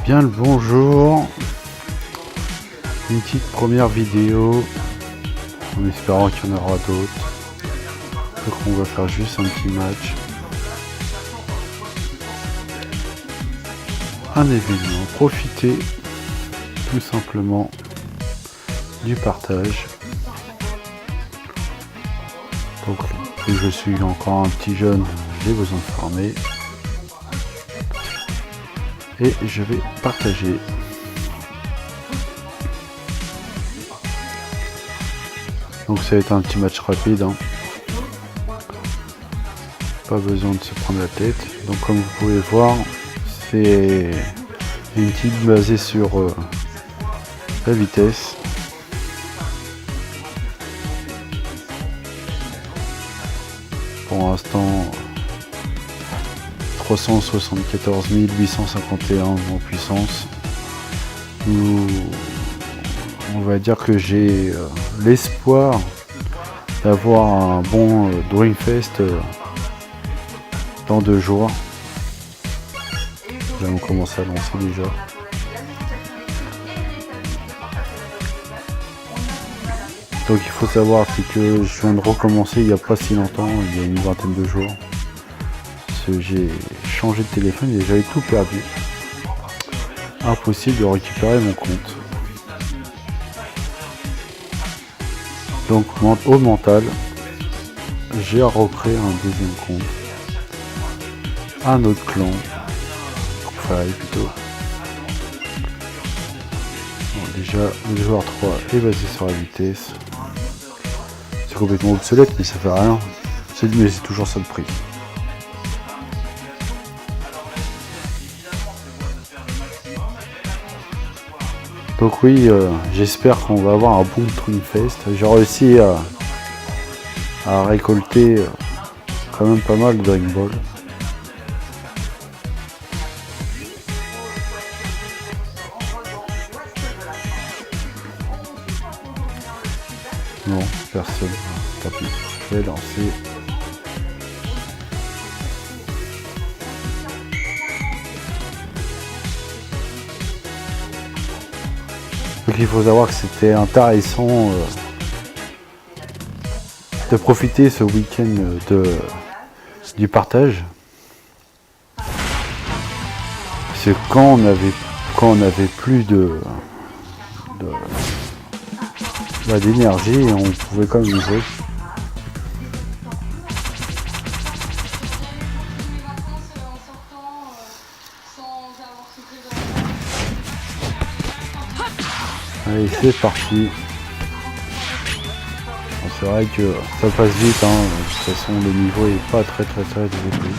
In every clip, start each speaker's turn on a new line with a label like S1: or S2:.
S1: Bien le bonjour, une petite première vidéo en espérant qu'il y en aura d'autres. Donc on va faire juste un petit match, un événement, profiter tout simplement du partage. Donc je suis encore un petit jeune, j'ai besoin de former. Et je vais partager. Donc ça va être un petit match rapide, hein. Pas besoin de se prendre la tête. Donc comme vous pouvez voir, c'est une team basée sur la vitesse. Pour l'instant 374 851 en puissance. On va dire que j'ai l'espoir d'avoir un bon Dreamfest dans 2 jours. Là on commence à lancer déjà. Donc il faut savoir, c'est que je viens de recommencer il n'y a pas si longtemps, il y a une vingtaine de jours. J'ai changé de téléphone et j'avais tout perdu. Impossible de récupérer mon compte. Donc au mental, j'ai recréé un deuxième compte, un autre clan, enfin plutôt. Bon, déjà le joueur 3 est basé sur la vitesse. C'est complètement obsolète mais ça fait rien. Mais c'est toujours ça le prix. Donc oui, j'espère qu'on va avoir un bon Dreamfest. J'ai réussi à récolter quand même pas mal de Dream Ball. Non, personne. Tant pis. Je vais lancer. Donc il faut savoir que c'était intéressant de profiter ce week-end du partage. C'est quand on avait plus d'énergie, on pouvait quand même jouer. Allez, c'est parti. Bon, c'est vrai que ça passe vite, hein. De toute façon le niveau est pas très élevé.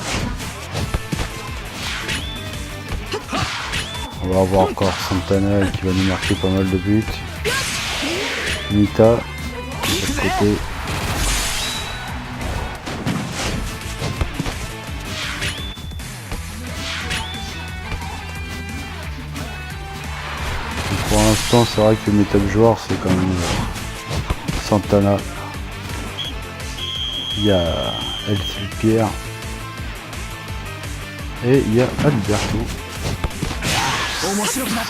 S1: On va avoir encore Santana qui va nous marquer pas mal de buts. Nita de l'autre côté. Pour l'instant, c'est vrai que mes top joueurs, c'est quand même Santana. Il y a Elsie Pierre. Et il y a Alberto.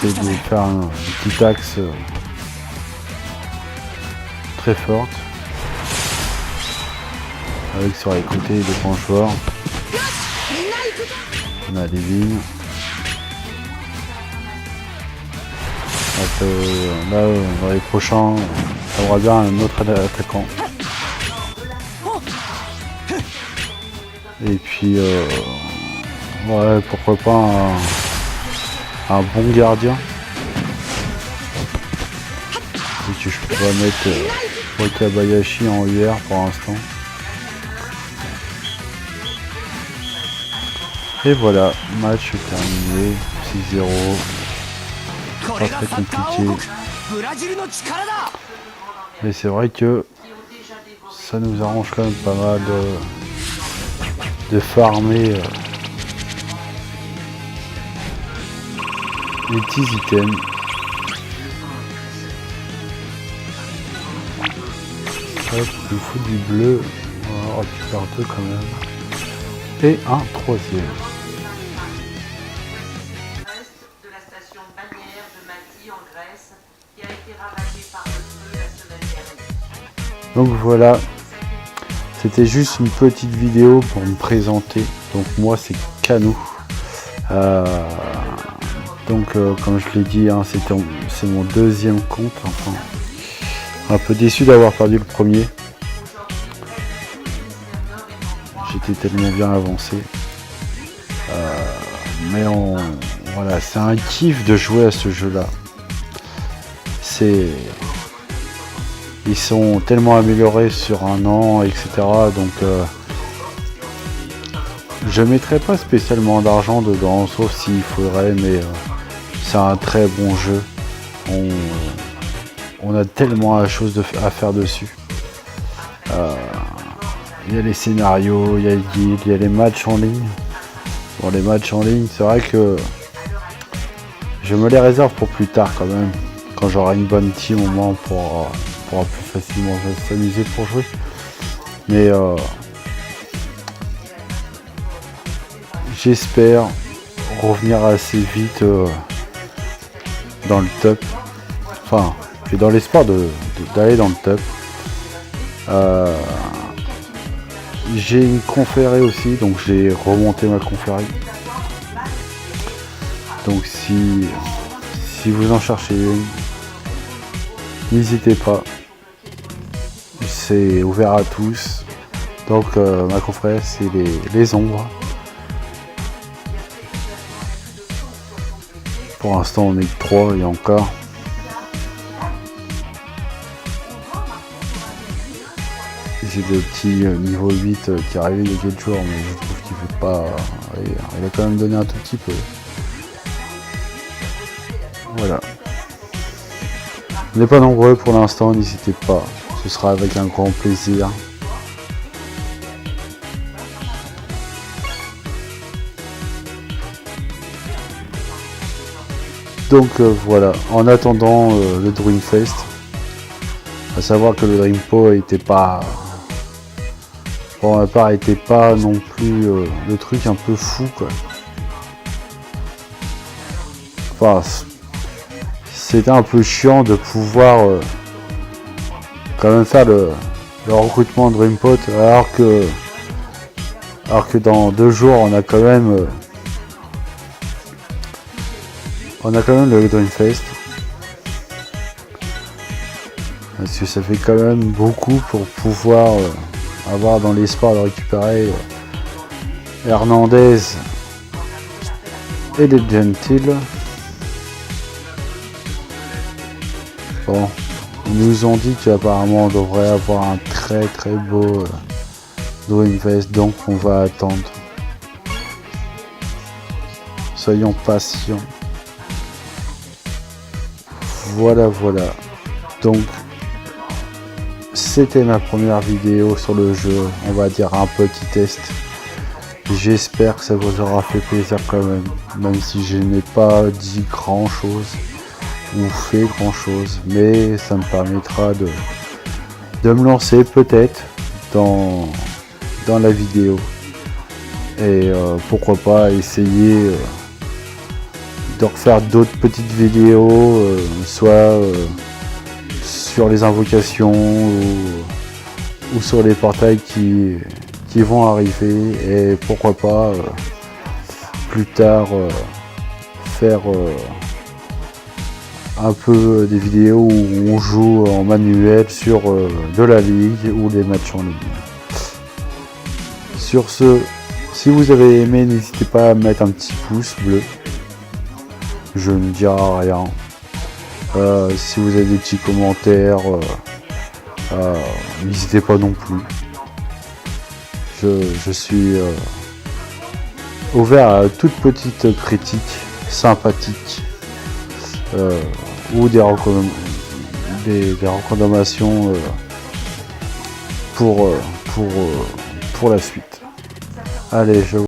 S1: C'est de faire un petit axe très forte. Avec sur les côtés des grands joueurs. On a Levin. Là, dans les prochains, on aura bien un autre attaquant. Et puis, ouais, pourquoi pas un bon gardien. Et que je pourrais mettre Wakabayashi en UR pour l'instant. Et voilà, match terminé, 6-0. Pas très compliqué. Mais c'est vrai que ça nous arrange quand même pas mal de farmer les petits items. Hop, il me faut du bleu. On va récupérer 2 quand même. Et un troisième.
S2: station balnéaire de Mathie en Grèce qui a été ravagée par le feu la semaine dernière.
S1: Donc voilà, c'était juste une petite vidéo pour me présenter. Donc moi c'est Canou. Comme je l'ai dit, hein, c'est mon deuxième compte. Enfin, un peu déçu d'avoir perdu le premier. J'étais tellement bien avancé. Mais voilà, c'est un kiff de jouer à ce jeu-là. Ils sont tellement améliorés sur un an, etc. Donc je mettrai pas spécialement d'argent dedans, sauf s'il faudrait, mais c'est un très bon jeu. On a tellement de choses à faire dessus. Il y a les scénarios, il y a les guides, il y a les matchs en ligne. Bon, les matchs en ligne, c'est vrai que je me les réserve pour plus tard quand même. Quand j'aurai une bonne team, au moins on pourra plus facilement s'amuser pour jouer. Mais j'espère revenir assez vite dans le top. Enfin, j'ai dans l'espoir d'aller dans le top. J'ai une conférée aussi, donc j'ai remonté ma conférée. Donc si vous en cherchez une, n'hésitez pas. C'est ouvert à tous. Donc ma conférée c'est les ombres. Pour l'instant on est que 3 et encore. J'ai des petits niveau 8 qui arrivaient il y a quelques jours, mais je trouve qu'il fait pas. Il a quand même donné un tout petit peu. Voilà. On n'est pas nombreux pour l'instant, n'hésitez pas. Ce sera avec un grand plaisir. Donc voilà, en attendant le Dreamfest, à savoir que le Dreampo était pas, pour ma part, était pas non plus le truc un peu fou quoi. Enfin, c'était un peu chiant de pouvoir quand même faire le recrutement de Dreampot alors que dans 2 jours on a quand même le Dreamfest. Parce que ça fait quand même beaucoup pour pouvoir avoir dans l'espoir de récupérer Hernandez et les Gentile. Bon, ils nous ont dit qu'apparemment on devrait avoir un très très beau Dreamfest, donc on va attendre. Soyons patients. Voilà. Donc c'était ma première vidéo sur le jeu, on va dire un petit test. J'espère que ça vous aura fait plaisir quand même si je n'ai pas dit grand chose ou fait grand chose, mais ça me permettra de me lancer peut-être dans la vidéo et pourquoi pas essayer de refaire d'autres petites vidéos, soit sur les invocations ou sur les portails qui vont arriver, et pourquoi pas plus tard faire un peu des vidéos où on joue en manuel sur de la ligue ou des matchs en ligne. Sur ce, si vous avez aimé, n'hésitez pas à mettre un petit pouce bleu. Je ne dirai rien. Si vous avez des petits commentaires, n'hésitez pas non plus. Je suis ouvert à toute petite critique sympathique ou des recommandations pour la suite. Allez, je vous